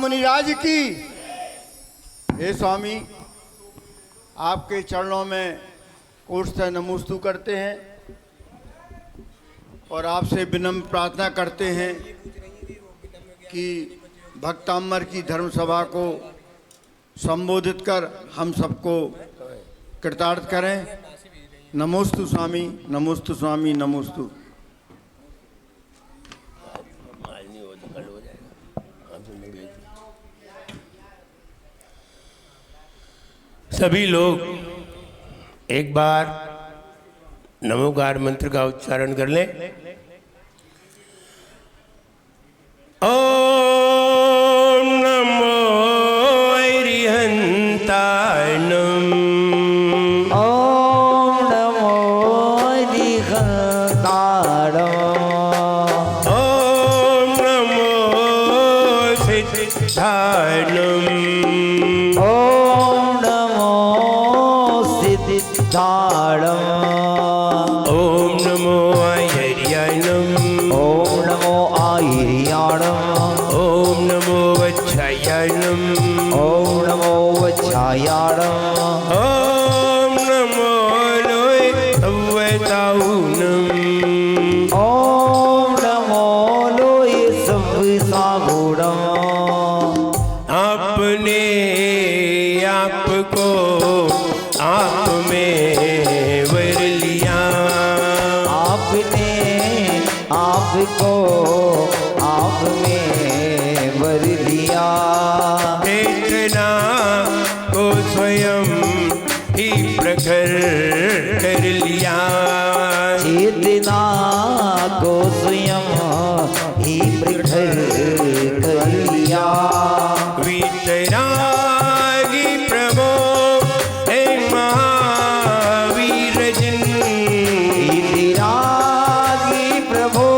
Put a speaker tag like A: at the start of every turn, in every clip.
A: महामुनिराज की। हे स्वामी, आपके चरणों में कोटि नमोस्तु करते हैं और आपसे विनम्र प्रार्थना करते हैं कि भक्तामर की धर्म सभा को संबोधित कर हम सबको कृतार्थ करें। नमोस्तु स्वामी, नमोस्तु स्वामी, नमोस्तु।
B: सभी लोग एक बार नमोकार मंत्र का उच्चारण कर लें। ओम नमो अरिहंताय नमः।
C: ओम नमो अरिहंताय नमः।
B: ओम नमो सिद्धाय नमः।
C: ओम नमो आयर्याय नमः। ओम नमो आयर्याय नमः।
B: ओम नमो वच्छायाय नमः।
C: ओम नमो वच्छायाय नमः।
B: ओम नमो लोय अवताऊ नमः।
C: ओम नमो लोय सविसागुण।
B: आपने आपको आप में वर लिया।
C: आपने आपको आप में वर लिया।
B: चेतना को स्वयं ही प्रखर कर लिया।
C: चेतना को स्वयं ही प्रखर कर लिया।
B: वीतरागी प्रभो हे महावीर जिन।
C: वीतरागी प्रभो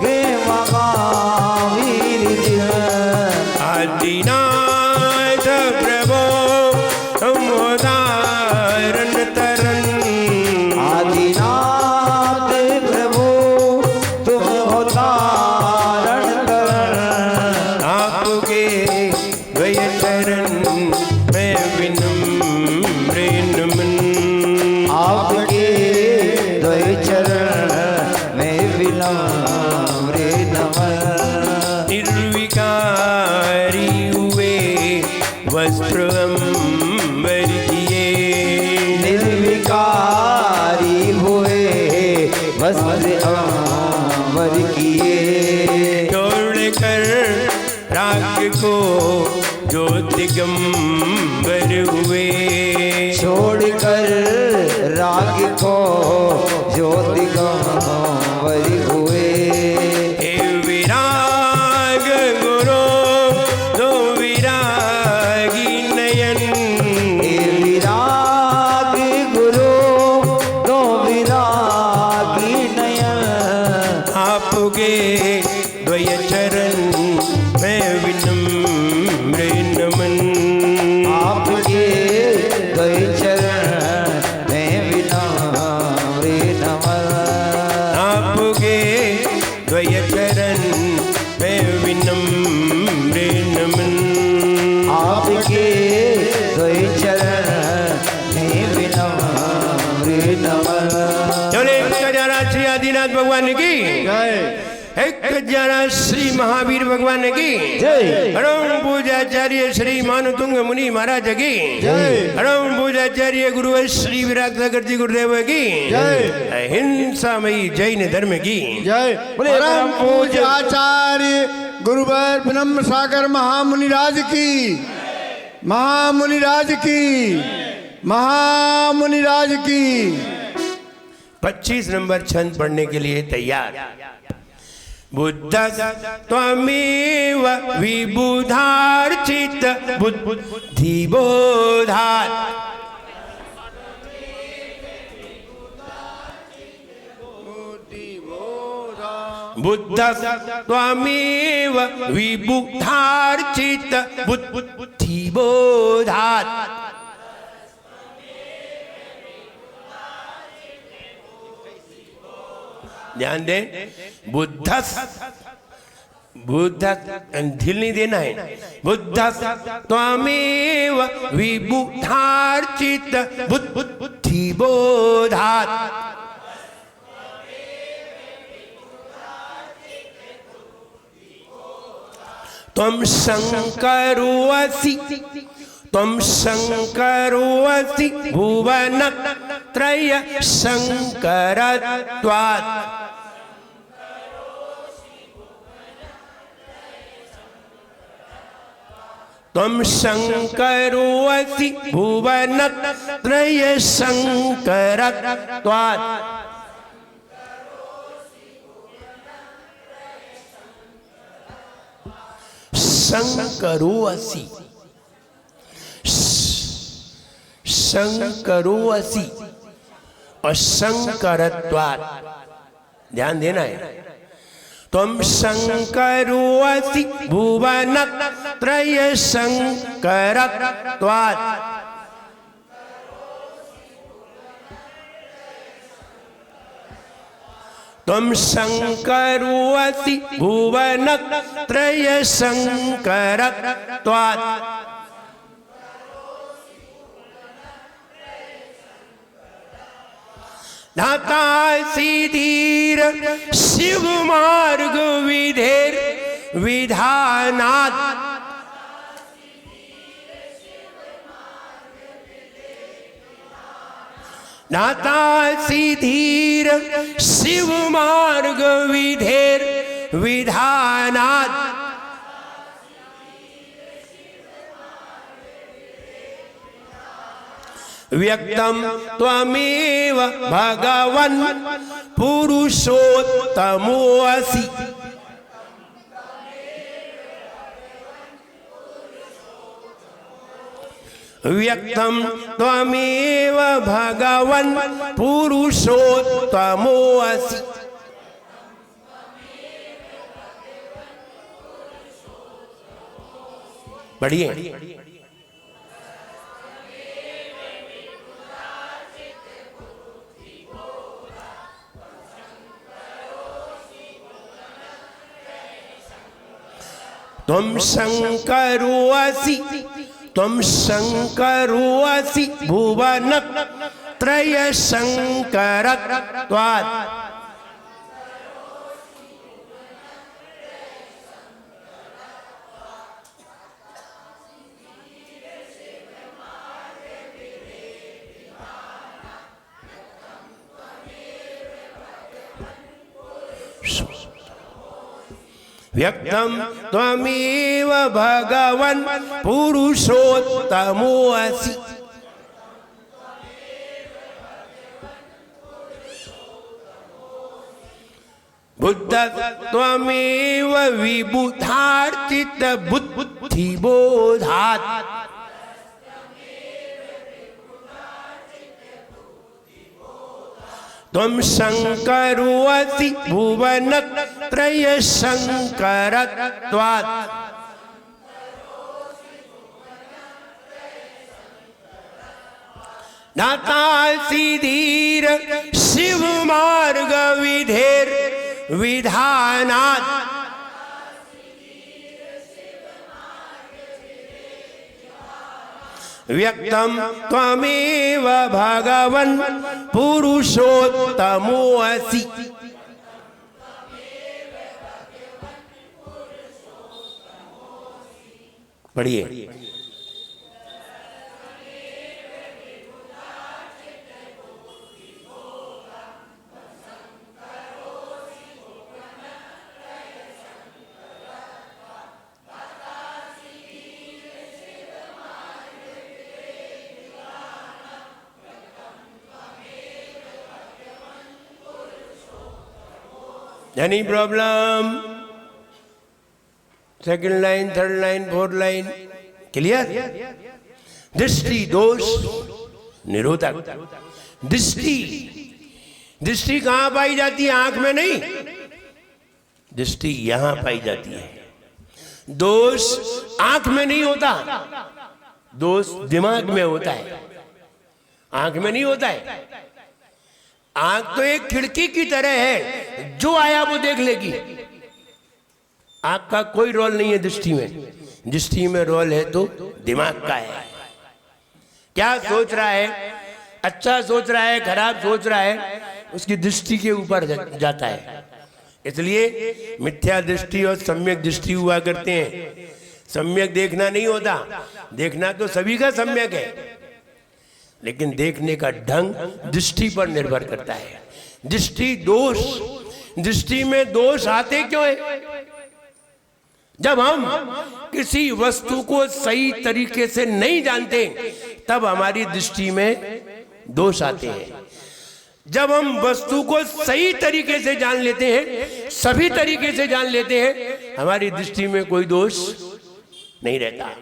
C: हे महावीर जिन।
B: आदिनाथ प्रभो हम उदाहरण तरन।
C: आदिनाथ प्रभु तुम उदाहरण कर।
B: आपके द्वय चरण में विनम्र नमन।
C: आपके द्वय चरण में विनम्र नमन।
B: निर्विकारी हुए वस्त्र अंबर किए।
C: निर्विकारी हुए वस्त्र अंबर किए।
B: छोड़कर राग को जो दिगंबर हुए।
C: छोड़कर राग को जो दिगंबर हुए।
B: हे विराग गुरु दो विरागी नयन।
C: हे विराग गुरु दो विरागी नयन।
B: आपके द्वय चरण में विनम्र नमन।
C: आपके द्वय चरण में विनम्र नमन।
B: आपके द्वय चरण में विनम्र नमन।
C: आपके द्वय चरण में विनम्र नमन।
B: चले जरा श्री आदिनाथ भगवान की
A: जय।
B: एक जरा श्री महावीर भगवान की
C: जय।
B: परम पूजाचार्य श्री मानुतुंग मुनि महाराज की
A: जय।
B: परम पूजाचार्य गुरु श्री विराट सागर गुरुदेव की
A: जय।
B: अहिंसामयी जैन धर्म की
A: जय। परम पूज्य आचार्य गुरुवर विनम्र सागर महामुनिराज की। महामुनिराज की। महामुनिराज की।
B: 25 नंबर छंद पढ़ने के लिए तैयार। बुद्ध त्वमेव विबुधार्चित बुद्धि बोधात्। बुद्ध त्वमेव विबुधार्चित बुद्धि बोधात्। ध्यान दें, बुद्धस बुद्ध ढील नहीं देना है। बुद्ध त्वमेव विबुधार्चित बुद्धि बोधात् त्वं शङ्करोऽसि भुवनत्रय शङ्करत्वात् त्वं शङ्करोऽसि भुवनत्रय शङ्करत्वात् शङ्करोऽसि शङ्करोऽसि और शङ्करत्वात् ध्यान देना है। त्वं शङ्करोऽसि भुवनत्रय शङ्करत्वात् त्वं शङ्करोऽसि भुवनत्रय शङ्करत्वात् धातासि धीर शिव मार्ग विधेर विधानात् धातासि धीर शिव मार्ग विधेर विधानात् व्यक्तं त्वमेव भगवन् पुरुषोत्तमोऽसि व्यक्तं त्वमेव भगवन् पुरुषोत्तमोऽसि बढ़िए। त्वं शङ्करोऽसि भुवनत्रय शङ्करत्वात् व्यक्तं त्वमेव भगवन् पुरुषोत्तमोऽसि बुद्ध त्वमेव विबुधार्चित बुद्धि बोधात् त्वं शङ्करोऽसि भुवनत्रय शङ्करत्वात् धातासि धीर शिव मार्ग विधेर विधानात् व्यक्तं त्वमेव भगवन् पुरुषोत्तमोऽसि पढ़िए। Any problem? Second line, third line, fourth line. Clear? दृष्टि दोष निरोधक। दृष्टि कहाँ पाई जाती है? आंख में नहीं, दृष्टि यहां पाई जाती है। दोष आंख में नहीं होता, दोष दिमाग में होता है, आंख में नहीं होता है। आंख तो एक खिड़की की तरह है, जो आया वो देख लेगी। आंख का कोई रोल नहीं है दृष्टि में। दृष्टि में रोल है तो दिमाग का है। क्या सोच रहा है, अच्छा सोच रहा है, खराब सोच रहा है, उसकी दृष्टि के ऊपर जाता है। इसलिए मिथ्या दृष्टि और सम्यक दृष्टि हुआ करते हैं। सम्यक देखना नहीं होता, देखना तो सभी का सम्यक है, लेकिन देखने का ढंग दृष्टि पर निर्भर करता है। दृष्टि दोष, दृष्टि में दोष आते क्यों है? जब हम किसी वस्तु को सही तरीके से नहीं जानते तब हमारी दृष्टि में दोष आते हैं। जब हम वस्तु को सही तरीके से जान लेते हैं, सभी तरीके से जान लेते हैं, हमारी दृष्टि में कोई दोष नहीं रहता।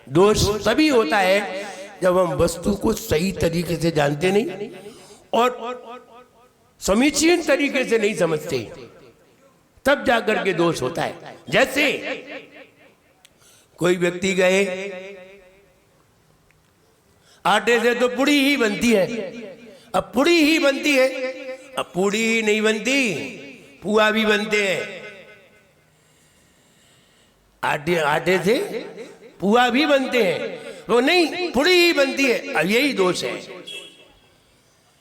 B: दोष तभी होता है जब हम वस्तु को सही तरीके से जानते नहीं और समीचीन तरीके से नहीं समझते, तब जाकर के दोष होता है। जैसे कोई व्यक्ति गए, आटे से तो पुड़ी ही बनती है, अब पुड़ी ही बनती है, अब पुड़ी ही नहीं बनती, पुआ भी बनते हैं। आटे से पुआ भी बनते हैं, वो नहीं, पुड़ी ही बनती है। अब यही दोष है।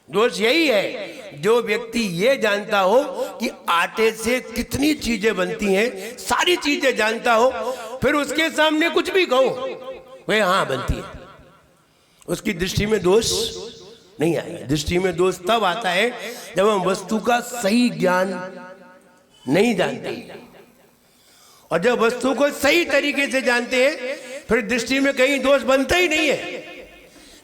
B: दोष यही है, जो व्यक्ति ये जानता हो कि आटे से कितनी चीजें बनती हैं, सारी चीजें जानता हो, फिर उसके सामने कुछ भी कहो वह हाँ बनती है, उसकी दृष्टि में दोष नहीं आएगा। दृष्टि में दोष तब आता है जब हम वस्तु का सही ज्ञान नहीं जानते, और जब वस्तु को सही तरीके से जानते हैं फिर दृष्टि में कहीं दोष बनता ही नहीं है,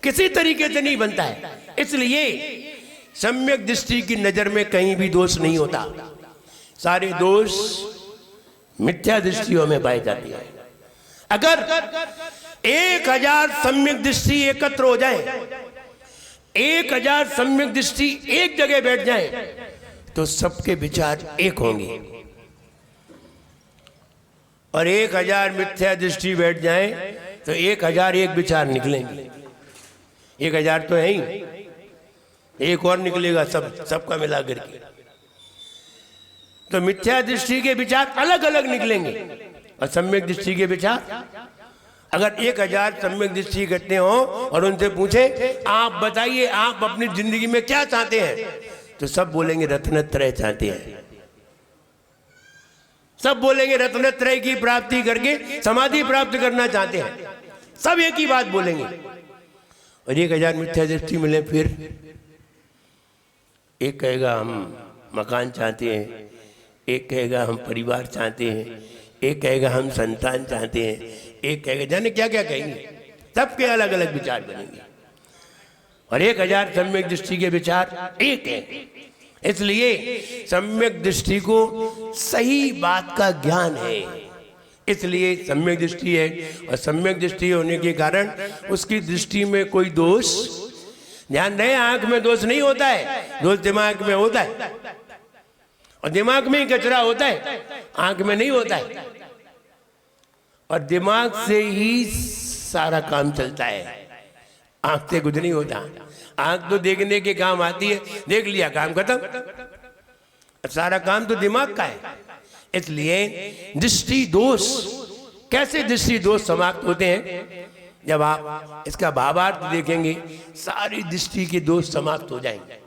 B: किसी तरीके से नहीं बनता है। इसलिए सम्यक दृष्टि की नजर में कहीं भी दोष नहीं होता। सारे दोष मिथ्या दृष्टियों में पाए जाते हैं। अगर 1000 सम्यक दृष्टि एकत्र हो जाए, 1000 सम्यक दृष्टि एक जगह बैठ जाए, तो सबके विचार एक होंगे। और 1000 मिथ्या दृष्टि बैठ जाए तो 1000 एक विचार निकलेंगे। 1000 तो है ही, एक और निकलेगा सबका मिला करके। तो मिथ्या दृष्टि के विचार अलग अलग निकलेंगे और सम्यक दृष्टि के विचार, अगर 1000 सम्यक दृष्टि इकट्ठे हो और उनसे पूछे आप बताइए आप अपनी जिंदगी में क्या चाहते हैं, तो सब बोलेंगे रत्नत्रय चाहते हैं। सब बोलेंगे रत्नत्रय की प्राप्ति करके समाधि प्राप्त करना चाहते हैं। सब एक ही बात बोलेंगे। और 1000 मिथ्या दृष्टि मिले, फिर एक कहेगा हम मकान चाहते हैं, एक कहेगा हम परिवार चाहते हैं, एक कहेगा हम संतान चाहते हैं, एक कहेगा जाने क्या क्या कहेंगे। सबके अलग अलग विचार बनेंगे और 1000 सम्यक दृष्टि के विचार एक है। इसलिए सम्यक दृष्टि को सही बात का ज्ञान है, इसलिए सम्यक दृष्टि है। और सम्यक दृष्टि होने के कारण उसकी दृष्टि में कोई दोष, ध्यान रहे, आंख में दोष नहीं होता है, दोष दिमाग में होता है। और दिमाग में ही कचरा होता है, आंख में नहीं होता है। और दिमाग से ही सारा काम चलता है, आंख से कुछ नहीं होता। आंख तो देखने के काम आती है, देख लिया काम खत्म। सारा काम तो दिमाग का है। इसलिए दृष्टि दोष, कैसे दृष्टि दोष समाप्त होते हैं? जब आप इसका भावार्थ देखेंगे सारी दृष्टि के दोष समाप्त हो जाएंगे।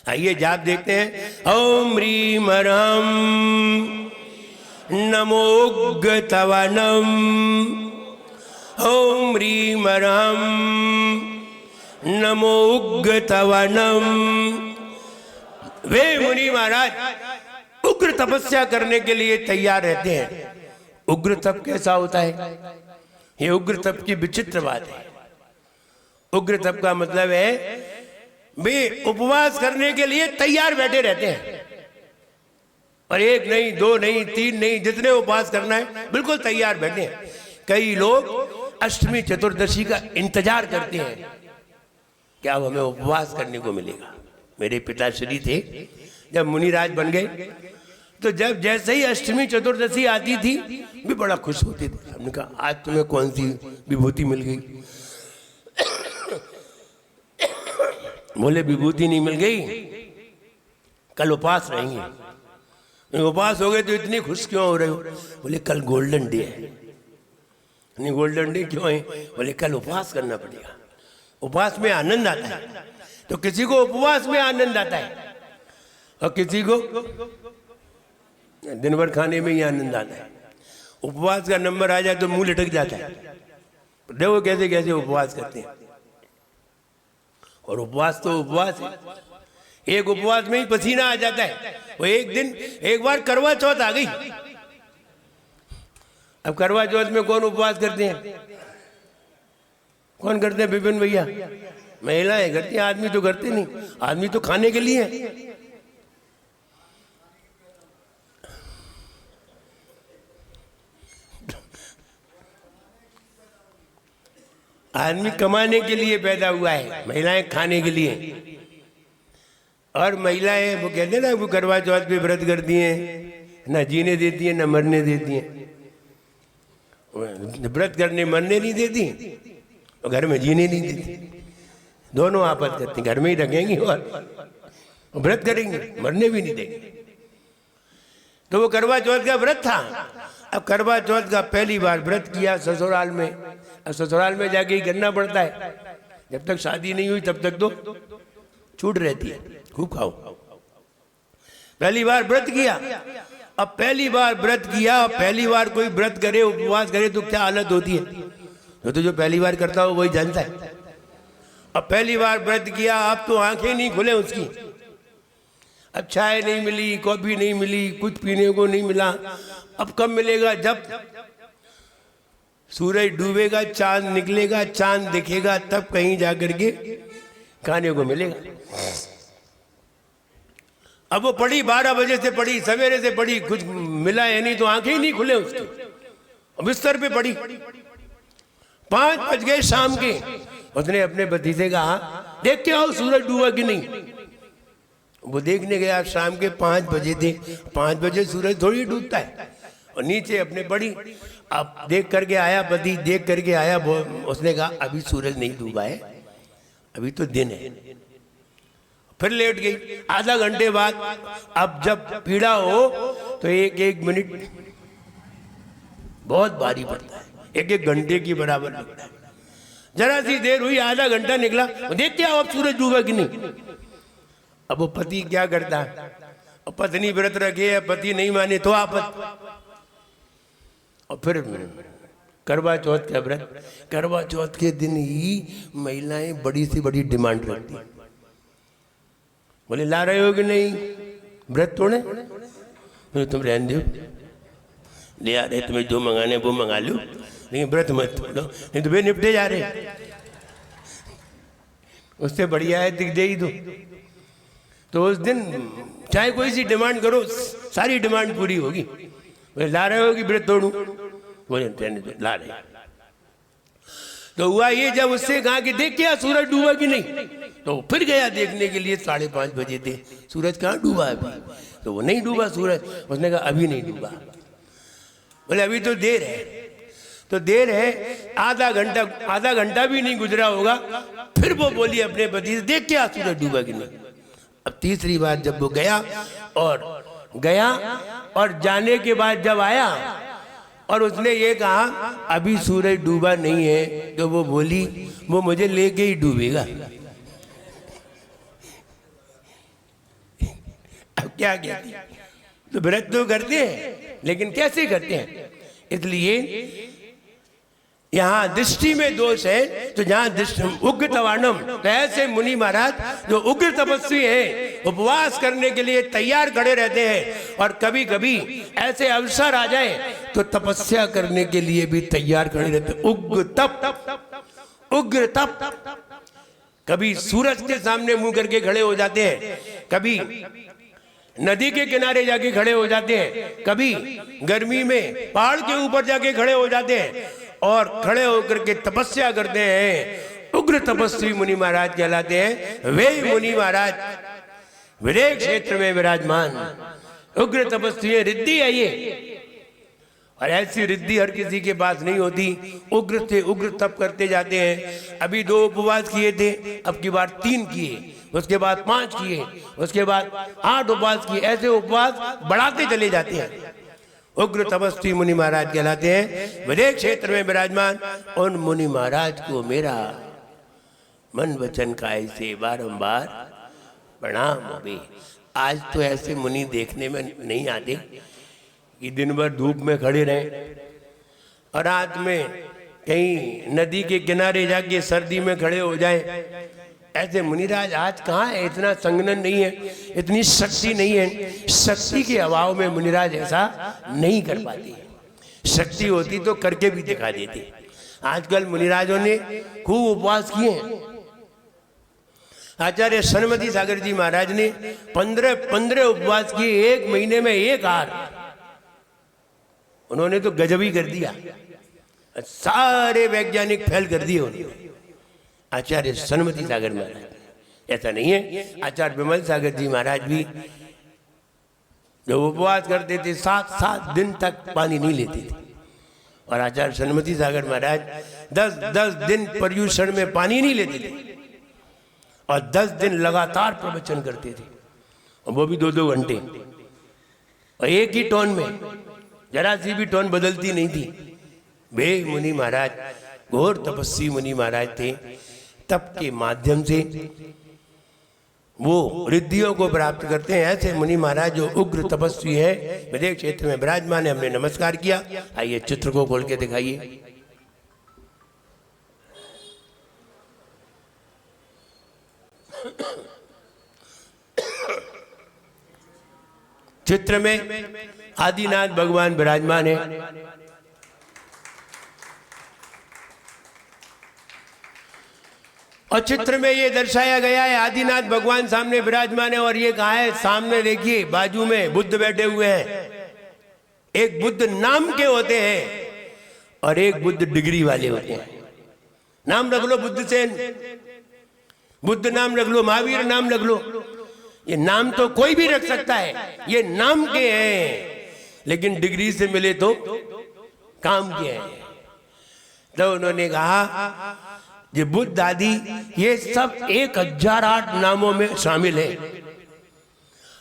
B: आइए जाप देखते हैं। ओम ह्रीम ह्रम नमोग्तवनम, ओम ह्रीम ह्रम नमोग्तवनम। वे मुनि महाराज उग्र तपस्या करने के लिए तैयार रहते हैं। उग्र तप कैसा होता है? ये उग्र तप की विचित्र बात है। उग्र तप का मतलब है वे उपवास करने के लिए तैयार बैठे रहते हैं, और 1 नहीं 2 नहीं 3 नहीं, जितने उपवास करना है बिल्कुल तैयार बैठे हैं। कई लोग अष्टमी चतुर्दशी का इंतजार करते हैं क्या अब हमें उपवास करने को मिलेगा। मेरे पिताश्री थे, जब मुनिराज बन गए तो जब जैसे ही अष्टमी चतुर्दशी आती थी भी बड़ा खुश होते थे। हमने कहा आज तुम्हें कौन सी विभूति मिल गई? बोले विभूति नहीं मिल गई, कल उपवास रहेंगे। उपवास हो गए तो इतनी खुश क्यों हो रहे हो? बोले कल गोल्डन डे है। नहीं गोल्डन डे क्यों है? बोले कल उपवास करना पड़ेगा, उपवास में आनंद आता है। तो किसी को उपवास में आनंद आता है और किसी को दिन भर खाने में ही आनंद आता है। उपवास का नंबर आ जाए तो मुंह लटक जाता है। देखो कैसे कैसे उपवास करते हैं। और उपवास तो उपवास है, एक उपवास में ही पसीना आ जाता है। वो एक दिन एक बार करवा चौथ आ गई। अब करवा चौथ में कौन उपवास करते हैं? कौन करते हैं विपिन भैया? महिलाएं करती हैं, आदमी तो करते नहीं। आदमी तो खाने के लिए है। आदमी कमाने के लिए पैदा हुआ है, महिलाएं खाने के लिए। और महिलाएं वो कहते हैं ना, वो करवा चौथ पे व्रत करती हैं, ना जीने देती हैं ना मरने देती हैं। व्रत करने मरने नहीं देती और घर में जीने नहीं देती, दोनों आपस करती। घर में ही रखेंगी और व्रत करेंगे, मरने भी नहीं देंगे। तो वो करवा चौथ का व्रत था। अब करवा चौथ का पहली बार व्रत किया ससुराल में। अब ससुराल में जाके ही करना पड़ता है, जब तक शादी नहीं हुई तब तक तो छूट रहती है, खूब खाओ। पहली बार व्रत किया। अब पहली बार व्रत किया, पहली बार कोई व्रत करे, उपवास करे तो क्या हालत होती है, तो जो पहली बार करता हो वही जानता है। अब पहली बार व्रत किया, अब तो आंखें नहीं खुले उसकी। अब चाय नहीं मिली, कॉफी नहीं मिली, कुछ पीने को नहीं मिला। अब कब मिलेगा? जब सूरज डूबेगा, चांद निकलेगा, चांद दिखेगा, तब कहीं जाकर के खाने को मिलेगा। अब वो पड़ी 12 बजे से पड़ी, सवेरे से पड़ी, कुछ मिला है नहीं, तो आंखें ही नहीं खुले उसकी। बिस्तर पे पड़ी। 5 बज गए शाम के। उसने अपने पति से कहा देख के आओ सूरज डूबा कि नहीं। वो देखने गया, शाम के 5 बजे थे। 5 बजे सूरज थोड़ी डूबता है। और नीचे अपने पड़ी। अब देख करके आया पति, देख करके आया। उसने कहा अभी सूरज नहीं डूबा है, अभी तो दिन है। फिर लेट गई। आधा घंटे बाद अब जब पीड़ा हो तो एक एक मिनट बहुत भारी पड़ता है, एक एक घंटे की बराबर लगता है। जरा सी देर हुई, आधा घंटा निकला, देखते आओ अब सूरज डूबा कि नहीं। अब वो पति क्या करता है? पत्नी व्रत रखे, पति नहीं माने तो आपत। और फिर करवा चौथ का व्रत। करवा चौथ के दिन ही महिलाएं बड़ी से बड़ी डिमांड रखती। बोले ला रहे हो कि नहीं व्रत तोड़े? बोले तुम रहने दो, ले आ रहे, तुम्हें जो मंगाने वो मंगा लो, लेकिन व्रत मत तोड़ो, नहीं तो वे निपटे जा रहे। उससे बढ़िया है दिख दे ही दो। तो उस दिन चाहे कोई सी डिमांड करो, सारी डिमांड पूरी होगी। बोले ला रहे हो कि व्रत तोड़ूं? बोले ला रहे। तो हुआ ये, जब उससे कहा कि देख क्या सूरज डूबा कि नहीं, तो फिर गया देखने के लिए। 5:30 बजे थे, सूरज कहाँ डूबा अभी? तो वो नहीं डूबा सूरज। उसने कहा अभी नहीं डूबा। बोले अभी तो देर है। तो देर है, आधा घंटा भी नहीं गुजरा होगा। फिर वो बोली अपने पति से देख क्या सूरज डूबा कि नहीं। अब तीसरी बार जब वो गया और जाने के बाद जब आया और उसने ये कहा अभी सूरज डूबा नहीं है, तो वो बोली वो मुझे लेके ही डूबेगा। अब क्या कहती? तो व्रत तो करते हैं, लेकिन कैसे करते हैं? इसलिए यहाँ दृष्टि में दोष है। तो जहाँ उग्र तवाणम, तो ऐसे मुनि महाराज जो उग्र तपस्वी हैं, उपवास करने के लिए तैयार खड़े रहते हैं। और कभी कभी ऐसे अवसर आ जाए तो तपस्या करने के लिए भी तैयार खड़े रहते हैं। उग्र तप। कभी सूरज के सामने मुंह करके खड़े हो जाते हैं, कभी नदी के किनारे जाके खड़े हो जाते हैं, कभी गर्मी में पहाड़ के ऊपर जाके खड़े हो जाते हैं और खड़े होकर के तपस्या करते हैं। उग्र तपस्वी मुनि महाराज कहलाते हैं। वे मुनि महाराज विदेह क्षेत्र में विराजमान उग्र तपस्वी रिद्धि है ये। और ऐसी रिद्धि हर किसी के पास नहीं होती। उग्र से उग्र तप करते जाते हैं। अभी 2 उपवास किए थे, अब की बार 3 किए। उसके बाद 5 किए, उसके बाद 8 उपवास किए, ऐसे उपवास बढ़ाते चले जाते हैं। उग्र तपस्वी मुनि महाराज कहलाते हैं। विदेश क्षेत्र में विराजमान उन मुनि महाराज को मेरा मन वचन काय से बारंबार प्रणाम होवे। आज तो ऐसे मुनि देखने में नहीं आते कि दिन भर धूप में खड़े रहें और रात में कहीं नदी के किनारे जाके सर्दी में खड़े हो जाएं। ऐसे मुनिराज आज कहाँ है? इतना संगठन नहीं है, इतनी शक्ति नहीं है। शक्ति के अभाव में मुनिराज ऐसा नहीं कर पाते। शक्ति होती तो करके भी दिखा देते। आजकल मुनिराजों ने खूब उपवास किए हैं। आचार्य सनमती सागर जी महाराज ने 15 उपवास किए, 1 महीने में 1 आहार। उन्होंने तो गजब ही कर दिया, सारे वैज्ञानिक फेल कर दिए उन्होंने। आचार्य सनमती सागर महाराज ऐसा नहीं है। आचार्य विमल सागर जी महाराज भी जब उपवास करते थे 7 दिन तक पानी नहीं लेते थे। और आचार्य सनमती सागर महाराज 10 दिन पर्यूषण में पानी नहीं लेते थे और 10 दिन लगातार प्रवचन करते थे, और वो भी 2-2 घंटे, और एक ही टोन में, जरा सी भी टोन बदलती नहीं थी। वे मुनि महाराज घोर तपस्वी मुनि महाराज थे। तप के माध्यम से वो रिद्धियों को प्राप्त करते हैं। ऐसे मुनि महाराज जो उग्र तपस्वी है, विदेश क्षेत्र में विराजमान है। हमने नमस्कार किया। आइए चित्र को खोल के दिखाइए। चित्र में आदिनाथ भगवान विराजमान है। और चित्र में ये दर्शाया गया है आदिनाथ भगवान सामने विराजमान है। और ये कहा है, सामने देखिए बाजू में बुद्ध बैठे हुए हैं। एक बुद्ध नाम के होते हैं और एक बुद्ध डिग्री वाले होते हैं। नाम रख लो बुद्ध सेन, बुद्ध नाम रख लो, महावीर नाम रख लो। ये नाम तो कोई भी रख सकता है, ये नाम के हैं, लेकिन डिग्री से मिले तो काम के हैं। तो उन्होंने कहा ये बुद्ध आदि ये सब 1008 नामों में शामिल है।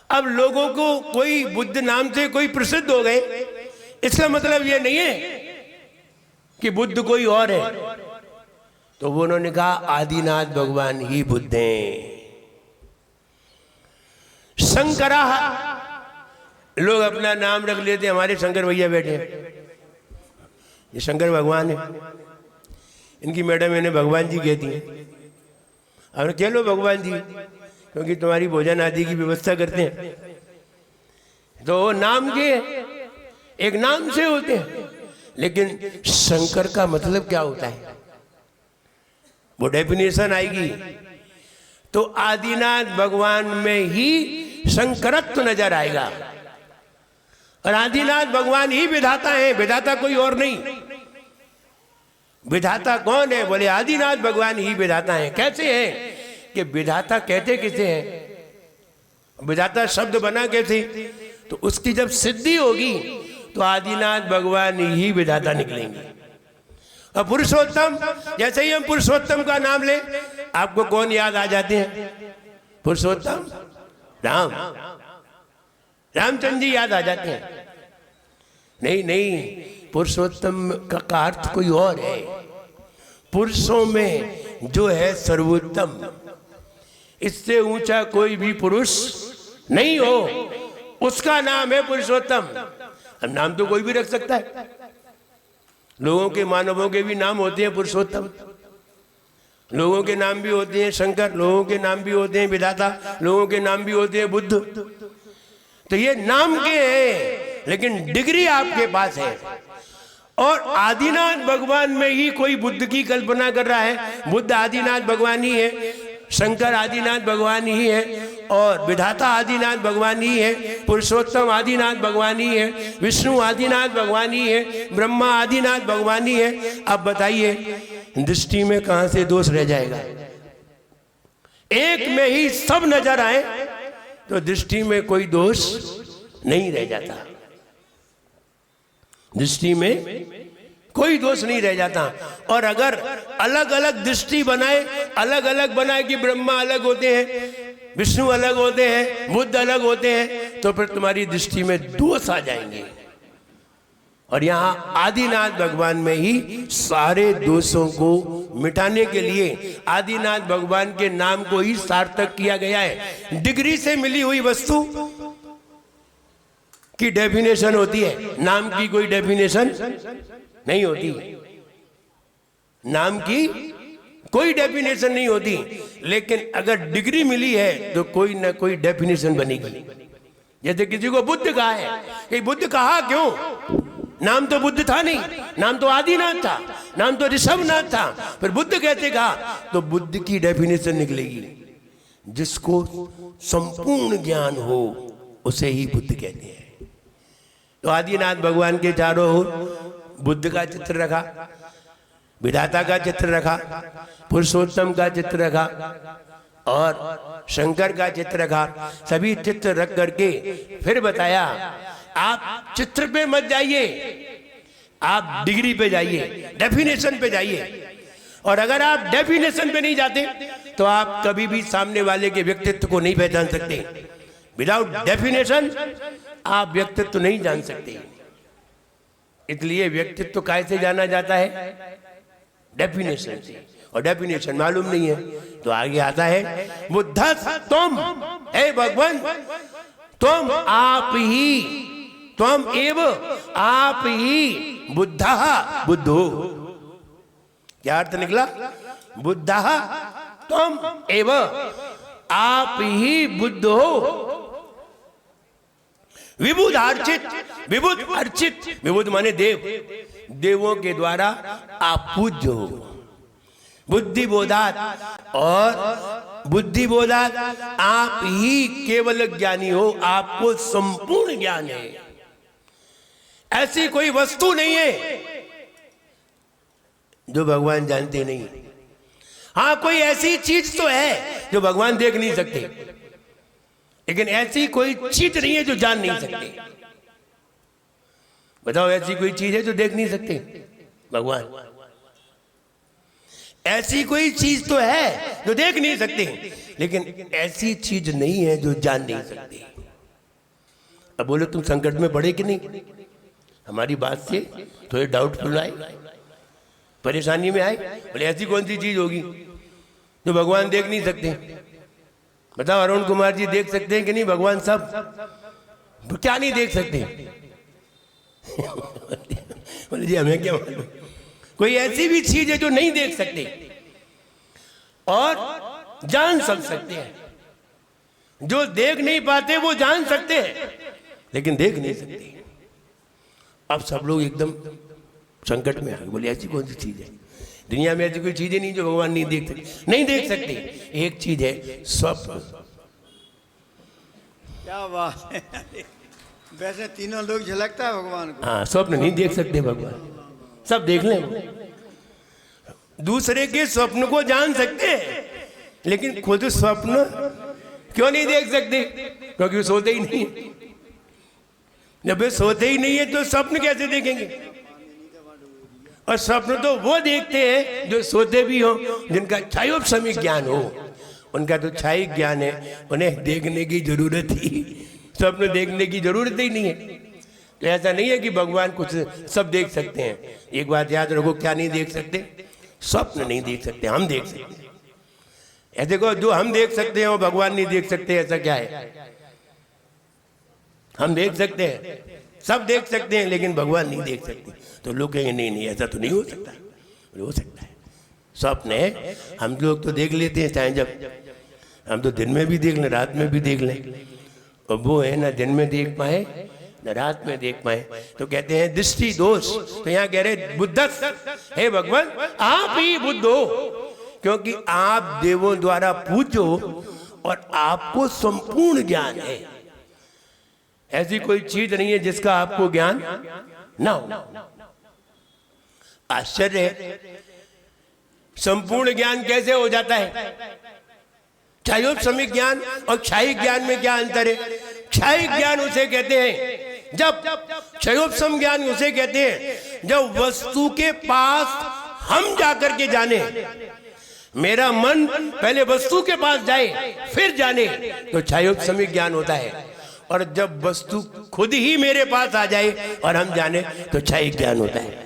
B: अब लोगों को कोई बुद्ध नाम से कोई प्रसिद्ध हो गए, इसका मतलब ये नहीं है कि बुद्ध कोई और है। तो वो उन्होंने कहा आदिनाथ भगवान ही बुद्ध हैं। शंकरा, लोग अपना नाम रख लेते, हमारे शंकर भैया बैठे हैं, ये शंकर भगवान है। इनकी मैडम इन्हें भगवान जी कहती हैं। और कह लो भगवान जी, क्योंकि तुम्हारी भोजन आदि की व्यवस्था करते हैं। तो नाम के एक नाम से होते हैं, लेकिन शंकर का मतलब क्या होता है वो डेफिनेशन आएगी तो आदिनाथ भगवान में ही शंकरत्व नजर आएगा। और आदिनाथ भगवान ही विधाता है, विधाता कोई और नहीं। विधाता कौन है? बोले आदिनाथ भगवान ही विधाता है। कैसे है कि विधाता कहते किसे हैं? विधाता शब्द बना कैसे? तो उसकी जब सिद्धि होगी तो आदिनाथ भगवान ही विधाता निकलेंगे। और पुरुषोत्तम, जैसे ही हम पुरुषोत्तम का नाम ले, आपको कौन याद आ जाते हैं? पुरुषोत्तम राम, रामचंद्र जी याद आ जाते हैं। नहीं नहीं, पुरुषोत्तम का अर्थ कोई और है। पुरुषों में जो है सर्वोत्तम, इससे ऊंचा कोई भी पुरुष नहीं हो, उसका नाम है पुरुषोत्तम। अब नाम तो कोई भी रख सकता है। लोगों के, मानवों के भी नाम होते हैं पुरुषोत्तम, लोगों के नाम भी होते हैं शंकर, लोगों के नाम भी होते हैं विधाता, लोगों के नाम भी होते हैं बुद्ध। तो ये नाम के हैं, लेकिन डिग्री आपके पास है। और आदिनाथ भगवान में ही कोई बुद्ध की कल्पना कर रहा है। बुद्ध आदिनाथ भगवान ही है, शंकर आदिनाथ भगवान ही है, और विधाता आदिनाथ भगवान ही है, पुरुषोत्तम आदिनाथ भगवान ही है, विष्णु आदिनाथ भगवान ही है, ब्रह्मा आदिनाथ भगवान ही है। अब बताइए दृष्टि में कहां से दोष रह जाएगा? एक में ही सब नजर आए तो दृष्टि में कोई दोष नहीं रह जाता। दृष्टि में कोई दोष नहीं रह जाता। और अगर अलग अलग दृष्टि बनाए, अलग अलग बनाए कि ब्रह्मा अलग होते हैं, विष्णु अलग होते हैं, बुद्ध अलग होते हैं, तो फिर तुम्हारी दृष्टि में दोष आ जाएंगे। और यहां आदिनाथ भगवान में ही सारे दोषों को मिटाने के लिए आदिनाथ भगवान के नाम को ही सार्थक किया गया है। डिग्री से मिली हुई वस्तु की डेफिनेशन होती है, नाम की कोई डेफिनेशन नहीं होती। नाम की कोई डेफिनेशन नहीं होती, लेकिन अगर डिग्री मिली है तो कोई ना कोई डेफिनेशन बनेगी। जैसे किसी को बुद्ध कहा है, कि बुद्ध कहा क्यों? नाम तो बुद्ध था नहीं, नाम तो आदिनाथ था, नाम तो ऋषभनाथ था, फिर बुद्ध कैसे कहा? तो बुद्ध की डेफिनेशन निकलेगी। जिसको संपूर्ण ज्ञान हो उसे ही बुद्ध कहते हैं। तो आदिनाथ भगवान के चारों ओर बुद्ध का चित्र रखा, विधाता का चित्र रखा, पुरुषोत्तम का चित्र रखा और शंकर का चित्र रखा। सभी चित्र रख करके फिर बताया, आप चित्र पे मत जाइए, आप डिग्री पे जाइए, डेफिनेशन पे जाइए। और अगर आप डेफिनेशन पे नहीं जाते तो आप कभी भी सामने वाले के व्यक्तित्व को नहीं पहचान सकते। विदाउट डेफिनेशन आप व्यक्तित्व नहीं जान सकते। इसलिए व्यक्तित्व कैसे जाना जाता है? डेफिनेशन से। और डेफिनेशन मालूम नहीं है तो आगे आता है, बुद्ध तुम, हे भगवान, तुम आप ही, तुम एव आप ही बुद्धा बुद्धो। क्या अर्थ निकला? बुद्धा तुम एव आप ही बुद्ध हो। विबुध अर्चित, विबुध अर्चित, विबुध माने देव, देवों के द्वारा आप पूज्य हो। बुद्धि बोधात, और बुद्धि बोधात आप ही केवल ज्ञानी हो, आपको संपूर्ण ज्ञान है। ऐसी कोई वस्तु नहीं है जो भगवान जानते नहीं। हाँ, कोई ऐसी चीज तो है जो भगवान देख नहीं सकते, लेकिन ऐसी कोई चीज नहीं है जो जान नहीं सकते। बताओ, ऐसी कोई चीज है जो देख नहीं सकते भगवान? ऐसी कोई चीज तो है जो देख नहीं सकते, लेकिन ऐसी चीज नहीं है जो जान नहीं सकते। अब बोलो, तुम संकट में पड़े कि नहीं? हमारी बात से थोड़े डाउटफुल आए, परेशानी में आए। बोले ऐसी कौन सी चीज होगी जो भगवान देख नहीं सकते? बताओ, अरुण कुमार जी देख सकते हैं कि नहीं भगवान? सब क्या नहीं देख सकते? बोले जी हमें क्या मालूम। कोई ऐसी भी चीज है जो नहीं देख सकते और जान सकते हैं। जो देख नहीं पाते वो जान सकते हैं, लेकिन देख नहीं सकते। अब सब लोग एकदम संकट में आ गए। बोले ऐसी कौन सी चीज है? दुनिया में ऐसी कोई चीज ही नहीं जो भगवान नहीं देख सकते। नहीं देख सकते। एक चीज है, स्वप्न।
A: क्या बात है। वैसे तीनों लोग झलकता है भगवान को।
B: हाँ, स्वप्न नहीं देख सकते भगवान, सब देख लें। दूसरे के स्वप्न को जान सकते हैं, लेकिन खुद स्वप्न क्यों नहीं देख सकते? क्योंकि वो सोते ही नहीं है। जब वे सोते ही नहीं है तो स्वप्न कैसे देखेंगे? और स्वप्न तो वो देखते हैं जो सोते भी हो, जिनका छायोपशमिक ज्ञान हो। उनका तो छायिक ज्ञान है, उन्हें देखने की जरूरत ही, स्वप्न देखने की जरूरत ही नहीं है। तो ऐसा नहीं है कि भगवान कुछ सब देख सकते हैं। एक बात याद रखो, क्या नहीं देख सकते? स्वप्न नहीं देख सकते, हम देख सकते हैं। ऐसे को जो हम देख सकते हैं वो भगवान नहीं देख सकते, ऐसा क्या है? हम देख सकते हैं, सब देख सकते हैं, लेकिन भगवान नहीं देख सकते। तो लोग कहेंगे नहीं नहीं ऐसा तो नहीं हो सकता। हो सकता है, स्वप्न है। हम लोग तो देख लेते हैं, चाहे जब हम तो दिन में भी देख लें, रात में भी देख लें। और वो है ना दिन में देख पाए न रात में देख पाए, तो कहते हैं दृष्टि दोष। तो यहाँ कह रहे बुद्धस, हे भगवान आप ही बुद्ध हो, क्योंकि आप देवों द्वारा पूज्य हो और आपको संपूर्ण ज्ञान है। ऐसी कोई चीज नहीं है जिसका आपको ज्ञान ना हो। आश्चर्य है, संपूर्ण ज्ञान कैसे हो जाता है? क्षयोपशमिक ज्ञान और क्षयिक ज्ञान में क्या अंतर है? क्षयिक ज्ञान उसे कहते हैं जब, क्षयोपशम ज्ञान उसे कहते हैं जब वस्तु के पास हम जाकर के जाने। मेरा मन पहले वस्तु के पास जाए फिर जाने तो छायोपसमिक ज्ञान होता है, और जब वस्तु खुद ही मेरे पास आ जाए और हम जाने तो छायिक ज्ञान होता है।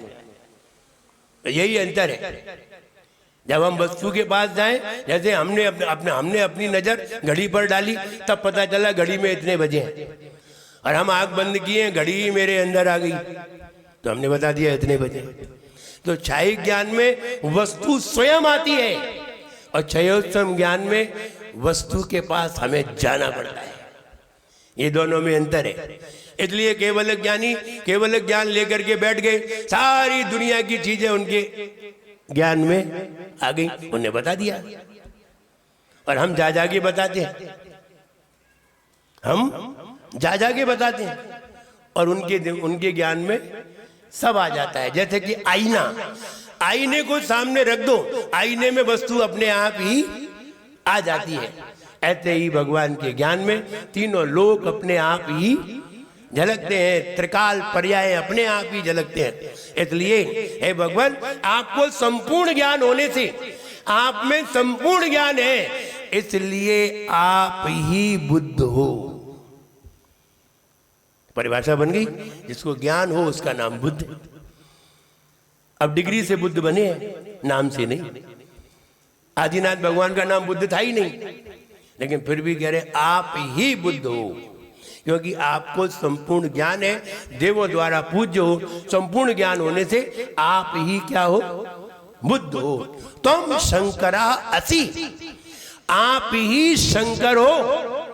B: तो यही अंतर है। जब हम वस्तु के पास जाएं, जैसे हमने अपनी नजर घड़ी पर डाली, तब पता चला घड़ी में इतने बजे हैं, और हम आंख बंद किए, घड़ी मेरे अंदर आ गई तो हमने बता दिया इतने बजे। तो छायिक ज्ञान में वस्तु स्वयं आती है, और छायोपम ज्ञान में वस्तु के पास हमें जाना पड़ता है। ये दोनों में अंतर है। इसलिए केवल ज्ञानी केवल ज्ञान लेकर के बैठ गए, सारी दुनिया की चीजें उनके ज्ञान में आ गई, उन्हें बता दिया, और हम जा के बताते हैं, हम जा के बताते हैं, और उनके ज्ञान में सब आ जाता है। जैसे कि आईना, आईने को सामने रख दो, आईने में वस्तु अपने आप ही आ जाती है। ऐसे ही भगवान के ज्ञान में तीनों लोक अपने आप ही झलकते हैं, त्रिकाल पर्याय अपने आप ही झलकते हैं। इसलिए हे भगवान, आपको संपूर्ण ज्ञान होने से, आप में संपूर्ण ज्ञान है, इसलिए आप ही बुद्ध हो। परिभाषा बन गई, जिसको ज्ञान हो उसका नाम बुद्ध। अब डिग्री से बुद्ध बने हैं, नाम से नहीं। आदिनाथ भगवान का नाम बुद्ध था ही नहीं, लेकिन फिर भी कह रहे आप ही बुद्ध हो, क्योंकि आपको संपूर्ण ज्ञान है, देवों द्वारा पूज्य हो। संपूर्ण ज्ञान होने से आप ही क्या हो? बुद्ध हो। तुम शंकरा असि, आप ही शंकर हो।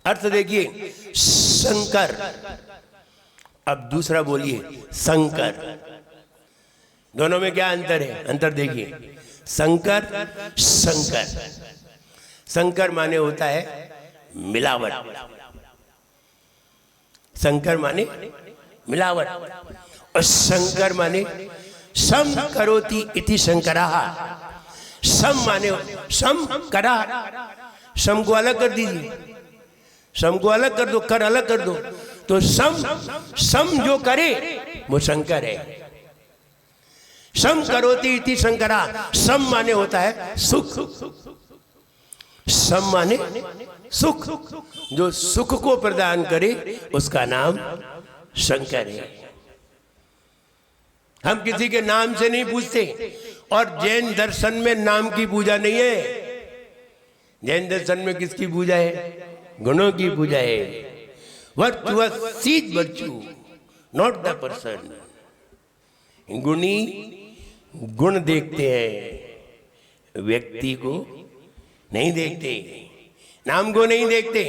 B: अर्थ देखिए, शंकर। अब दूसरा बोलिए, शंकर। दोनों में क्या अंतर है? अंतर देखिए, शंकर, शंकर। शंकर माने होता है मिलावट। शंकर माने मिलावट, और शंकर माने सम करोति इति शंकरः। सम माने सम करा, सम को अलग कर दीजिए, सम को अलग कर दो, कर अलग कर दो, तो सम जो करे वो शंकर है। सम करोति इति शंकरः। सम माने होता है सुख, सम माने सुख, जो सुख को प्रदान करे उसका नाम शंकर है। हम किसी के नाम से नहीं पूछते, और जैन दर्शन में नाम की पूजा नहीं है। जैन दर्शन में किसकी पूजा है? गुणों की पूजा है। Virtuous sees virtue, not the person. गुणी गुण देखते हैं, व्यक्ति को नहीं देखते, नाम को नहीं देखते।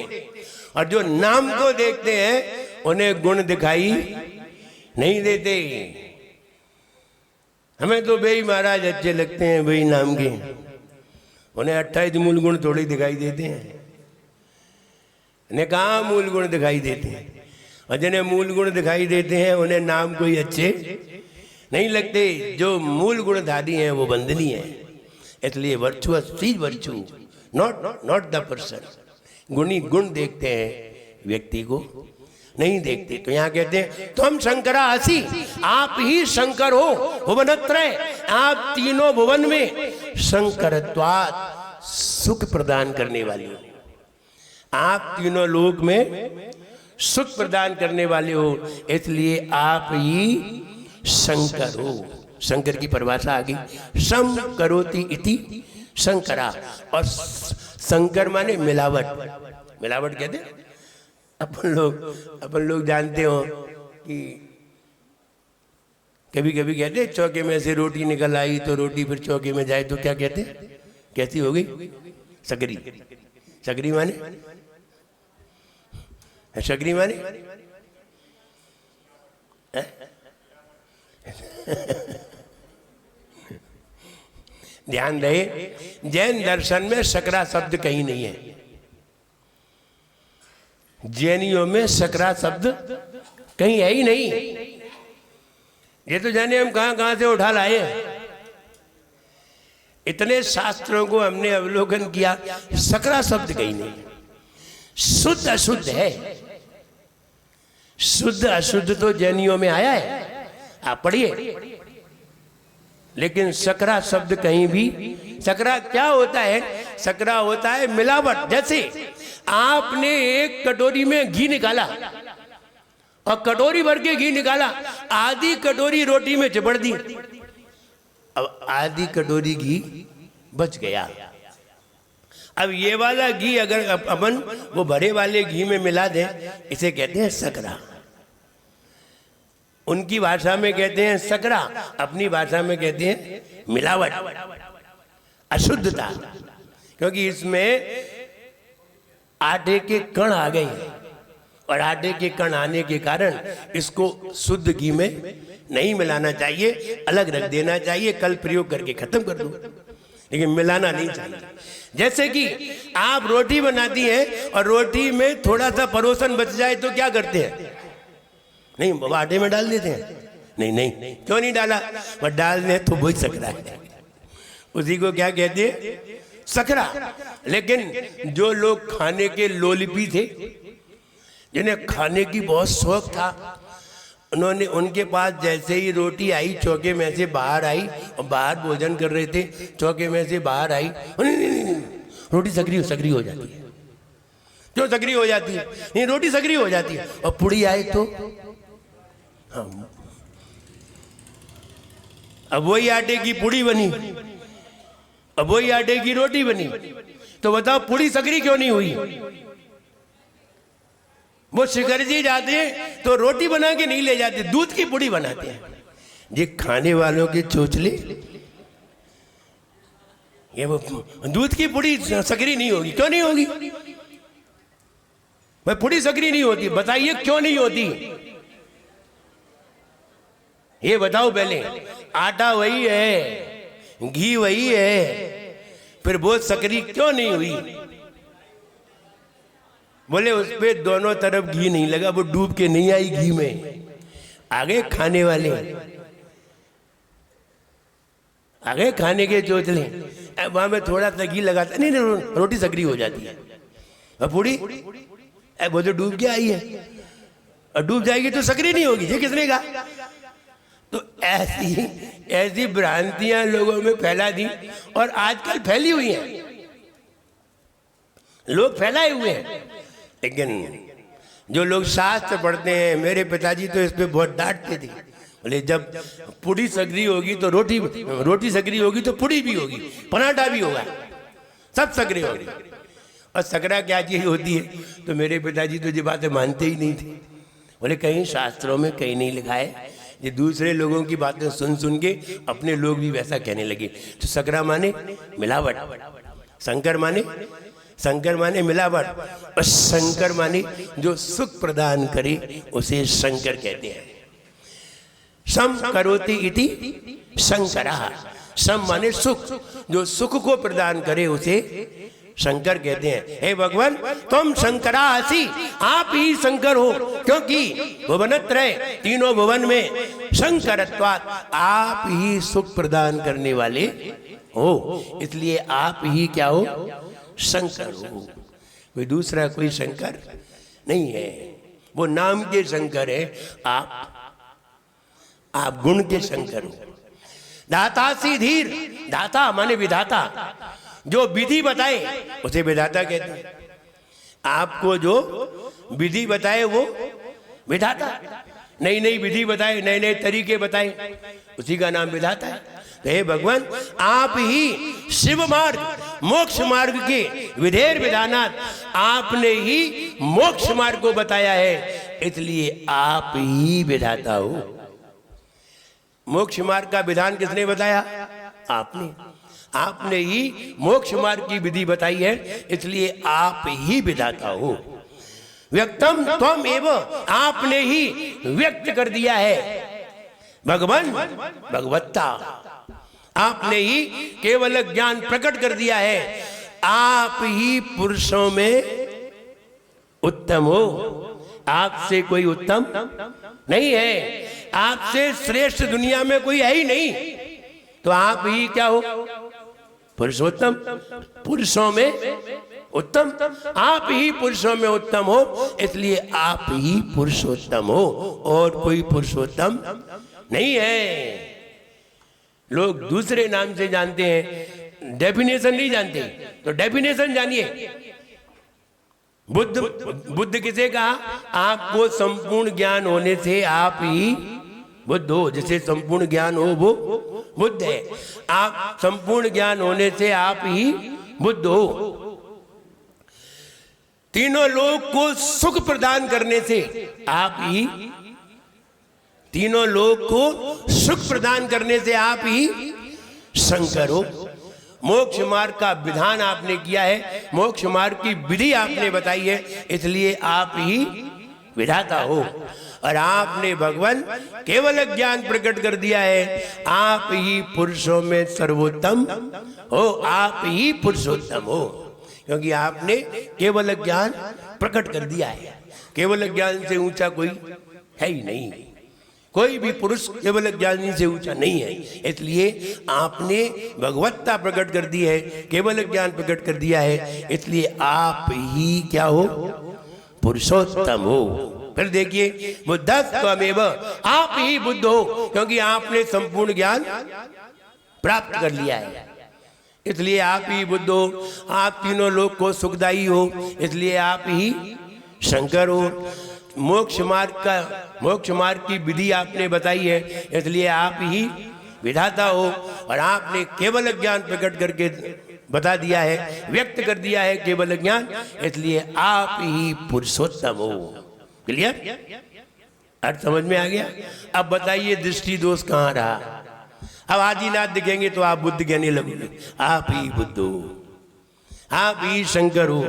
B: और जो नाम को देखते हैं उन्हें गुण दिखाई नहीं देते। हमें तो भाई महाराज अच्छे लगते हैं भाई नाम के, उन्हें 28 मूल गुण थोड़ी दिखाई देते हैं। उन्हें कहाँ मूल गुण दिखाई देते हैं? और जिन्हें मूल गुण दिखाई देते हैं उन्हें नाम कोई अच्छे नहीं लगते। जो मूल गुणधारी हैं वो बंधनी है। इसलिए virtuous sees virtue, not the person. गुणी गुण देखते हैं, व्यक्ति को नहीं देखते। तो यहाँ कहते हैं तुम शंकरा असि, आप ही शंकर हो। भुवनत्रय, आप तीनों भुवन में शंकरत्वात्, सुख प्रदान करने वाले हो। आप तीनों लोक में सुख प्रदान करने वाले हो, इसलिए आप ही शंकर हो। शंकर की परिभाषा आ गई, सम करोति इति शंकरा। और शंकर माने मिलावट। मिलावट कहते हैं, अपन लोग जानते हो कि कभी कभी कहते चौके में से रोटी निकल आई तो रोटी फिर चौके में जाए तो क्या कहते? कैसी हो गई? सकरी। सकरी माने, सकरी माने ध्यान रहे, जैन दर्शन में सकरा शब्द कहीं नहीं है। जैनियों में सकरा शब्द कहीं है ही नहीं। ये तो जाने हम कहां कहां से उठा लाए हैं। इतने शास्त्रों को हमने अवलोकन किया, सकरा शब्द कहीं नहीं। शुद्ध अशुद्ध है। शुद्ध अशुद्ध तो जैनियों में आया है, आप पढ़िए। लेकिन सकरा शब्द कहीं भी, सकरा क्या होता है? सकरा होता है मिलावट। जैसे आपने एक कटोरी में घी निकाला और कटोरी भर के घी निकाला, आधी कटोरी रोटी में चिपड़ दी, अब आधी कटोरी घी बच गया। अब ये वाला घी अगर अपन वो भरे वाले घी में मिला दें, इसे कहते हैं सकरा। उनकी भाषा में कहते हैं सकरा, अपनी भाषा में कहते हैं मिलावट, अशुद्धता, क्योंकि इसमें आटे के कण आ गए हैं और आटे के कण आने के कारण इसको शुद्ध घी में नहीं मिलाना चाहिए, अलग रख देना चाहिए, कल प्रयोग करके खत्म कर दो, लेकिन मिलाना नहीं चाहिए। जैसे कि आप रोटी बनाती हैं और रोटी में थोड़ा सा परोसन बच जाए तो क्या करते हैं? नहीं, वो आटे में डाल देते हैं। नहीं नहीं, क्यों नहीं डाला? वह डालने तो वही सकरा है, उसी को क्या कहते हैं? सकरा। लेकिन जो लोग खाने के लोलिपी थे, जिन्हें खाने की बहुत शौक था, उन्होंने, उनके पास जैसे ही रोटी आई, चौके में से बाहर आई और बाहर भोजन कर रहे थे, चौके में से बाहर आई, नहीं, रोटी सकरी हो जाती है। क्यों सकरी हो जाती है? नहीं, रोटी सकरी हो जाती है। और पुड़ी आए तो हाँ, अब वही आटे की पुड़ी बनी, अब वही आटे की रोटी बनी, तो बताओ पुड़ी सकरी क्यों नहीं हुई? वो शिखर जी जाते हैं तो रोटी बना के नहीं ले जाते, दूध की पुड़ी बनाते हैं। ये खाने वालों के चोचले, ये वो दूध की पुड़ी सकरी नहीं होगी। क्यों नहीं होगी भाई? पुड़ी सकरी नहीं होती, बताइए क्यों नहीं होती? ये बताओ पहले। आटा वही है, घी वही है, फिर वो सकरी क्यों नहीं हुई? बोले उस पे दोनों तरफ घी नहीं लगा, वो डूब के नहीं आई घी में। आगे खाने वाले, आगे खाने के चोचले, वहां में थोड़ा सा घी लगाता, नहीं रोटी सकरी हो जाती है। और पूरी वो तो डूब के आई है, और डूब जाएगी तो सकरी नहीं होगी। ये किसने कहा? तो ऐसी भ्रांतियां लोगों में फैला दी, और आजकल फैली हुई हैं, लोग फैलाए हुए हैं। लेकिन जो लोग शास्त्र पढ़ते हैं, मेरे पिताजी तो इस पे बहुत डांटते थे, बोले जब पुड़ी सकरी होगी तो रोटी सकरी होगी तो पुड़ी भी होगी, पराठा भी होगा, सब सकरी होगी। और सकरा क्या चीज होती है? तो मेरे पिताजी तो ये बातें मानते ही नहीं थे। बोले कहीं शास्त्रों में कहीं नहीं लिखा है। ये दूसरे लोगों की बातें सुन सुन के अपने लोग भी वैसा कहने लगे। तो सकरा माने मिलावट, शंकर माने मिलावट, और शंकर माने जो सुख प्रदान करे उसे शंकर कहते हैं। सम करोति इति शंकरः, सम माने सुख, जो सुख को प्रदान करे उसे शंकर कहते हैं। हे भगवान तुम शंकरासि, आप ही शंकर हो, क्योंकि भुवनत्रय, तीनों भुवन में शंकरत्वात्, आप ही सुख प्रदान करने वाले हो, इसलिए आप ही क्या हो? शंकर हो। कोई दूसरा कोई शंकर नहीं है, वो नाम के शंकर है, आप गुण के शंकर हो। दाता सी धीर, दाता माने विधाता, जो विधि बताए उसे विधाता कहते हैं। आपको जो विधि बताए वो विधाता, नई नई विधि बताए, नए नए तरीके बताए, उसी का नाम विधाता है। तो हे भगवान आप ही शिव मार्ग, मोक्ष मार्ग के विधेर विधानात, आपने ही मोक्ष मार्ग को बताया है, इसलिए आप ही विधाता हो। मोक्ष मार्ग का विधान किसने बताया? आपने ही मोक्ष मार्ग की विधि बताई है, इसलिए आप ही विधाता हो। व्यक्तम त्वम एव, आपने ही व्यक्त कर दिया है। भगवान भगवत्ता, आपने ही केवल ज्ञान प्रकट कर दिया है। आप ही पुरुषों में उत्तम हो, आपसे कोई उत्तम नहीं है, आपसे श्रेष्ठ दुनिया में कोई है ही नहीं। तो आप ही क्या हो? पुरुषोत्तम, पुरुषों में उत्तम, आप ही पुरुषों में उत्तम हो, इसलिए आप ही पुरुषोत्तम हो, और कोई पुरुषोत्तम नहीं है। लोग दूसरे नाम से जानते हैं, डेफिनेशन नहीं जानते। तो डेफिनेशन जानिए। बुद्ध किसे कहा? आपको संपूर्ण ज्ञान होने से आप ही बुद्ध हो। जिसे संपूर्ण ज्ञान हो वो बुद्ध है। आप संपूर्ण ज्ञान होने से आप ही बुद्ध हो। तीनों लोग को सुख प्रदान करने से आप ही, तीनों लोग को सुख प्रदान करने से आप ही शंकर हो। मोक्ष मार्ग का विधान आपने किया है, मोक्ष मार्ग की विधि आपने बताई है, इसलिए आप ही विधाता हो। और आपने भगवान केवल ज्ञान प्रकट कर दिया है। आप ही पुरुषों में सर्वोत्तम हो, आप ही पुरुषोत्तम हो, क्योंकि आपने केवल ज्ञान प्रकट कर दिया है। केवल ज्ञान से ऊंचा कोई है ही नहीं। कोई भी पुरुष केवल ज्ञानी से ऊंचा नहीं है। इसलिए आपने भगवत्ता प्रकट कर दी है, केवल ज्ञान प्रकट कर दिया है, इसलिए आप ही क्या हो? पुरुषोत्तम हो। फिर देखिए, बुद्धस्त्वमेव, आप ही बुद्ध हो, क्योंकि आपने संपूर्ण ज्ञान प्राप्त कर लिया है, इसलिए आप ही बुद्ध हो। आप तीनों लोग को सुखदायी हो, इसलिए आप ही शंकर हो। मोक्ष मार्ग की विधि आपने बताई है, इसलिए आप ही विधाता हो। और आपने केवल ज्ञान प्रकट करके बता दिया है, व्यक्त कर दिया है केवल ज्ञान, इसलिए आप ही पुरुषोत्तम हो। क्लियर? अर्थ समझ में आ गया? अब बताइए दृष्टि दोष कहाँ रहा? अब आदिनाथ दिखेंगे तो आप बुद्ध कहने लगोगे। आप ही बुद्ध हो, आप ही शंकर हो,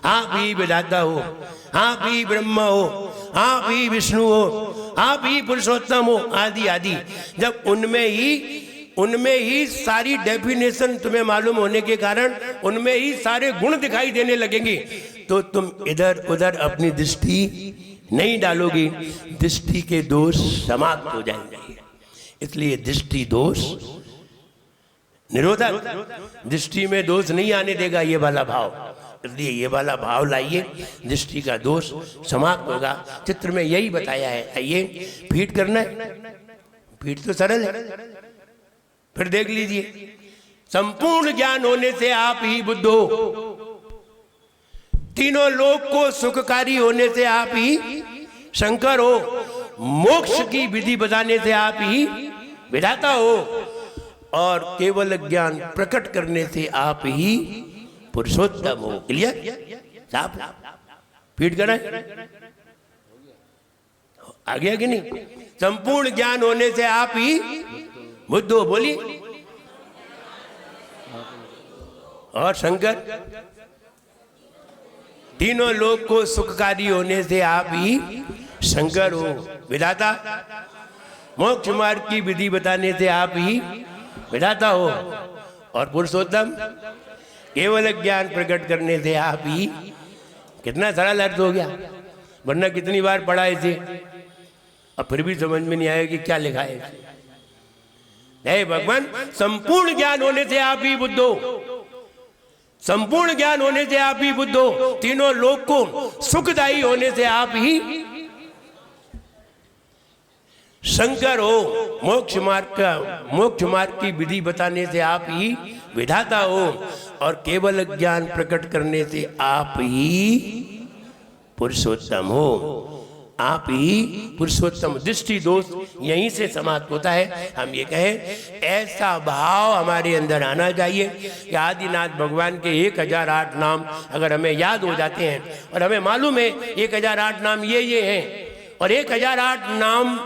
B: आप ही विधाता हो, आप ही ब्रह्मा हो, आप ही विष्णु हो, आप ही पुरुषोत्तम हो, आदि आदि। जब उनमें ही सारी डेफिनेशन तुम्हें मालूम होने के कारण उनमें ही सारे गुण दिखाई देने लगेंगे, तो तुम इधर उधर अपनी दृष्टि नहीं डालोगे, दृष्टि के दोष समाप्त हो जाएंगे। इसलिए दृष्टि दोष निरोधक, दृष्टि में दोष नहीं आने देगा ये वाला भाव। इसलिए ये वाला भाव लाइए, दृष्टि का दोष समाप्त होगा। चित्र में यही बताया है। आइए, फीट करना है, फीट तो सरल है। फिर देख लीजिए, संपूर्ण ज्ञान होने से आप ही बुद्ध हो। तीनों लोक को सुखकारी होने से आप ही शंकर हो। मोक्ष की विधि बताने से आप ही विधाता हो। और केवल ज्ञान प्रकट करने से आप ही पुरुषोत्तम हो। क्लियर? साफ फीट करा आ गया कि नहीं? संपूर्ण ज्ञान होने से आप ही बुद्ध हो। बोलिए। और शंकर, तीनों लोक को सुखकारी होने से आप ही शंकर हो। विधाता, मोक्ष मार्ग की विधि बताने से आप ही विधाता हो। और पुरुषोत्तम, केवल ज्ञान प्रकट करने से आप ही। कितना सरल अर्थ हो गया, वरना कितनी बार पढ़ा इसे, अब फिर भी समझ में नहीं आया कि क्या लिखा है। हे भगवान, संपूर्ण ज्ञान होने से आप ही बुद्ध हो। संपूर्ण ज्ञान होने से आप ही बुद्ध हो। तीनों लोक को सुखदायी होने से आप ही शंकर हो। मोक्ष मार्ग की विधि बताने से आप ही विधाता हो। और केवल ज्ञान प्रकट करने से आप ही पुरुषोत्तम हो। आप ही पुरुषोत्तम। दृष्टि दोष यहीं से समाप्त होता है। हम ये कहें, ऐसा भाव हमारे अंदर आना चाहिए कि आदिनाथ भगवान के 1008 नाम अगर हमें याद हो जाते हैं, और हमें मालूम है 1008 नाम ये हैं, और 1008 नाम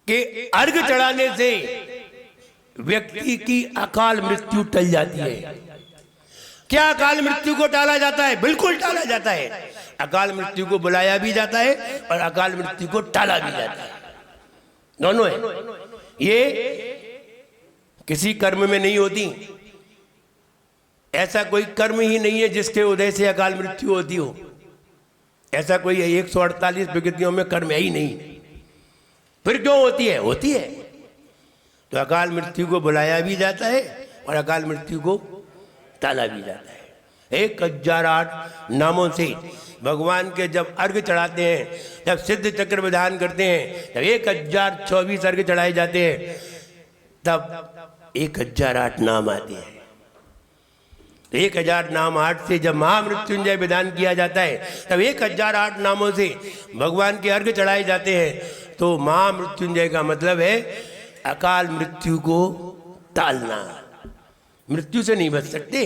B: के अर्घ चढ़ाने से व्यक्ति की अकाल मृत्यु टल जाती है। क्या अकाल मृत्यु को टाला जाता है? बिल्कुल टाला जाता है। अकाल मृत्यु को बुलाया भी जाता है और अकाल मृत्यु को टाला भी जाता है, दोनों है। ये किसी कर्म में नहीं होती। ऐसा कोई कर्म ही नहीं है जिसके उदय से अकाल मृत्यु होती हो। ऐसा कोई 148 प्रकृतियों में कर्म है ही नहीं। फिर क्यों होती है? होती है तो अकाल मृत्यु को बुलाया भी जाता है और अकाल मृत्यु को टाला भी जाता है। 1008 नामों से भगवान के जब अर्घ चढ़ाते हैं, जब सिद्ध चक्र विधान करते हैं, जब 1024 अर्घ चढ़ाए जाते हैं, तब 1008 नाम आते हैं। तो 1008 से जब महामृत्युंजय विधान किया जाता है, तब 1008 नामों से भगवान के अर्घ चढ़ाए जाते हैं। तो महामृत्युंजय का मतलब है अकाल मृत्यु को टालना। मृत्यु से नहीं बच सकते,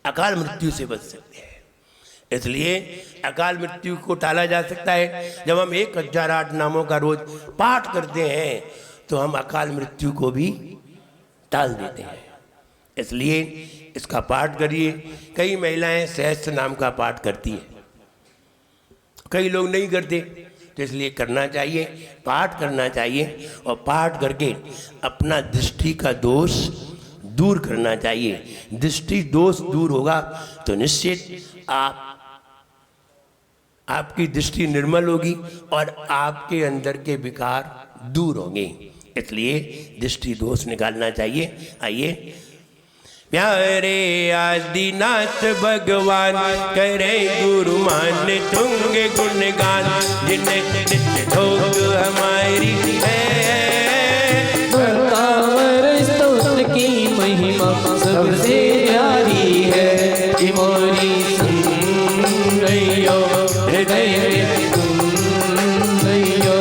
B: अकाल मृत्यु से बच सकते हैं। इसलिए अकाल मृत्यु को टाला जा सकता है। जब हम 1008 नामों का रोज पाठ करते हैं तो हम अकाल मृत्यु को भी टाल देते हैं। इसलिए इसका पाठ करिए। कई महिलाएं सहस्त्र नाम का पाठ करती हैं, कई लोग नहीं करते, तो इसलिए करना चाहिए, पाठ करना चाहिए और पाठ करके अपना दृष्टि का दोष दूर करना चाहिए। दृष्टि दोष दूर होगा तो निश्चित आपकी दृष्टि निर्मल होगी और आपके अंदर के विकार दूर होंगे। इसलिए दृष्टि दोष निकालना चाहिए। आइए। प्यारे आदिनाथ भगवान करे गुरु मान तुंगे गुणगान, जिन्हें नित्य ठोक हमारी है।
C: भक्तावर स्तोत्र की महिमा सबसे प्यारी है। कि मोरी सुन रहियो हृदय में सुन रहियो।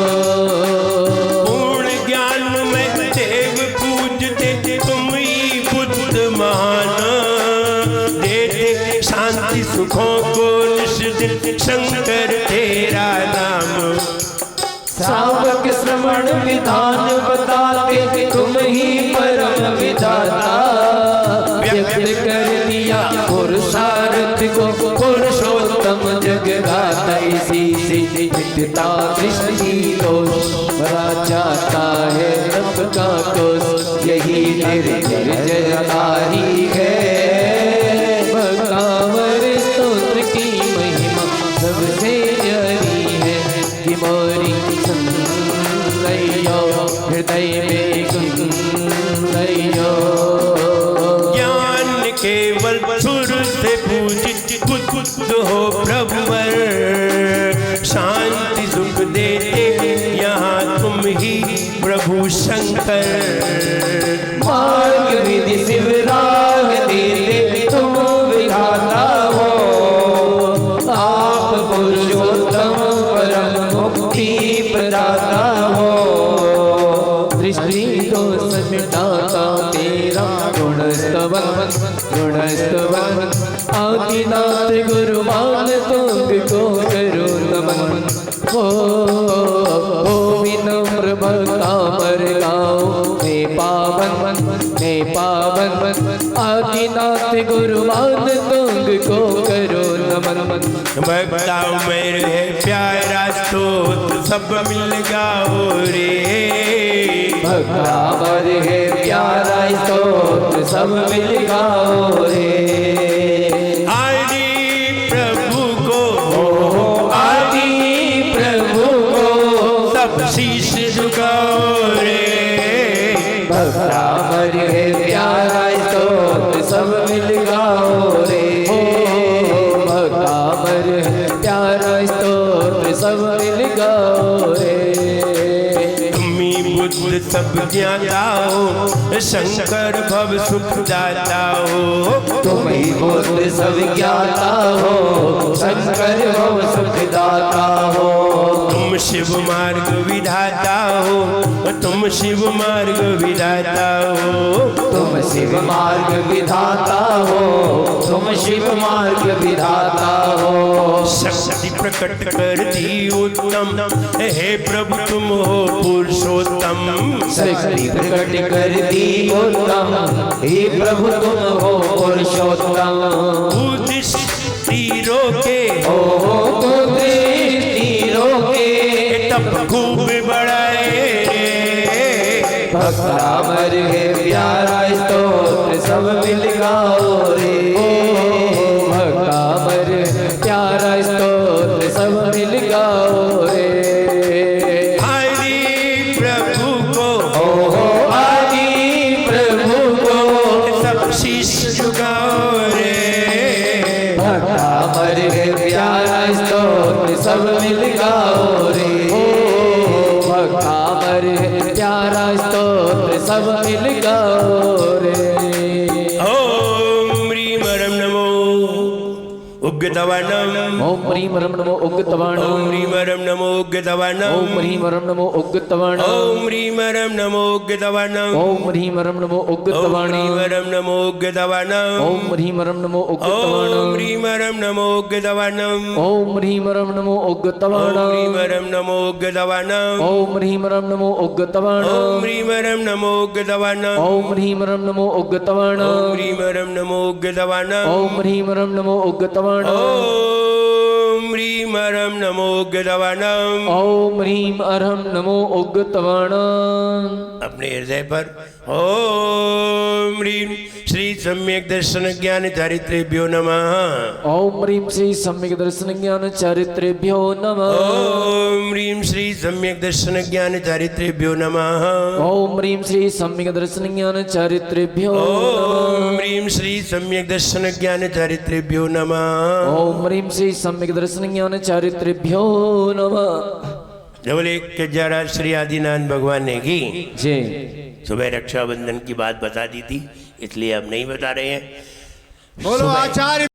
B: पूर्ण ज्ञान में देव पूजते तुम ही बुद्ध महान, देते शांति सुखों को निष्दिन शंकर तेरा नाम।
C: श्रावक श्रवण विधान बताते तुम ही परम विधाता। व्यक्त कर दिया पुरुषार्थ को पुरुषोत्तम जगदाता। इसी से मिटता दृष्टि दोष, भरा जाता है सबका दोष। यही निर्जरकारी है। भक्तावर स्तोत्र की महिमा सबसे प्यारी है। कि मोरी सुन रहियो हृदय में सुन रहियो।
B: ज्ञान केवल सुर से पूजित बुद्ध हो प्रभुवर, शांति सुख देते यहाँ तुम ही प्रभु शंकर।
C: मार्ग विधि शिवराग देते तुम विधाता हो। आप पुरुषोत्तम परम मुक्ति प्रदाता हो। दृष्टि दोष मिटाता तेरा गुणस्तवन गुणस्तवन। आदिनाथ गुरुमान तुंग को करो नमन। ओ विनम्र भक्तावर गाओ हे पावन हे पावन। आदिनाथ गुरुमान तुंग को करो नमन।
B: भक्ता मेरे प्यारा स्तोत्र सब मिल गाओ रे।
C: भक्तावर है प्यारा स्तोत्र सब मिल गाओ रे।
B: आदि प्रभु को
C: आदि प्रभु को
B: सब शीश झुकाओ रे।
C: भक्तावर है प्यारा स्तोत्र सब मिल गाओ रे। भक्तावर है प्यारा स्तोत्र सब मिल गाओ रे।
B: बुद्ध सब ज्ञाता हो, शंकर भव सुख दाता हो।
C: तुम ही बुद्ध सब ज्ञाता हो, शंकर भव सुख दाता हो।
B: तुम शिव मार्ग विधाता हो, तुम शिव मार्ग विधाता हो।
C: तुम शिव मार्ग विधाता हो, तुम शिव मार्ग विधाता हो।
B: शक्ति प्रकट कर दी उत्तम, हे प्रभु तुम हो पुरुषोत्तम।
C: शक्ति प्रकट कर दी उत्तम, हे प्रभु तुम हो पुरुषोत्तम।
B: दृष्टि रोके
C: ओ दृष्टि रोके
B: तब खूब बढ़ाए रे।
C: भक्तावर है प्यारा स्तोत्र सब मिल गाओ रे। भक्तावर प्यारा स्तोत्र सब मिल गाओ रे।
B: आदि प्रभु को
C: आदि प्रभु को
B: सब शीश झुकाओ रे।
C: भक्तावर है प्यारा स्तोत्र स्तोत्र सब मिल गाओ रे।
B: ओम ह्रीम रम नमो उग्गतवाणम।
C: ओम ह्रीम रम नमो उग्गतवाणम।
B: ओम ह्रीम रम नमो उग्गतवाणम।
C: ओम ह्रीम रम नमो उग्गतवाणम।
B: ओम ह्रीम रम नमो उग्गतवाणम।
C: ओम ह्रीम रम नमो
B: ओम
C: उग्गतवाणम।
B: ह्रीम रम नमो उग्गतवाणम।
C: ओम ह्रीम रम नमो
B: ओम
C: उग्गतवाणम।
B: ह्रीम रम नमो उग्गतवाणम।
C: ओम ह्रीम रम नमो
B: ओम
C: उग्गतवाणम।
B: ह्रीम रम नमो उग्गतवाणम।
C: ओम ह्रीम रम नमो उग्गतवाणम।
B: ओम ह्रीम रम नमो उग्गतवाणम।
C: ओम ह्रीम रम नमो उग्गतवाणम।
B: ओम ह्रीम रम नमो उग्गतवाणम।
C: ओम ह्रीम रम नमो उग्गतवाणम।
B: ओम ह्रीम रम नमो उग्गतवाणम।
C: ओम ह्रीम अरहम नमो उग्गतवाणम।
B: अपने हृदय पर ओम ह्रीम श्री सम्यक दर्शन ज्ञान चारित्रेभ्यो नमः।
C: ओम ह्रीम श्री सम्यक दर्शन ज्ञान चारित्रेभ्यो नमः।
B: ओम ह्रीम श्री सम्यक दर्शन ज्ञान चारित्रेभ्यो नमः।
C: ओम ह्रीम श्री सम्यक दर्शन ज्ञान चारित्रेभ्यो
B: ओम
C: नमः।
B: ह्रीम श्री सम्यक दर्शन ज्ञान चारित्रेभ्यो नमः।
C: ओम ह्रीम श्री सम्यक दर्शन ज्ञान चारित्रेभ्यो नमः।
B: डबल एक जरा श्री आदिनाथ भगवान ने की।
C: जय।
B: सुबह रक्षाबंधन की बात बता दी थी, इसलिए अब नहीं बता रहे हैं।
A: बोलो आचार्य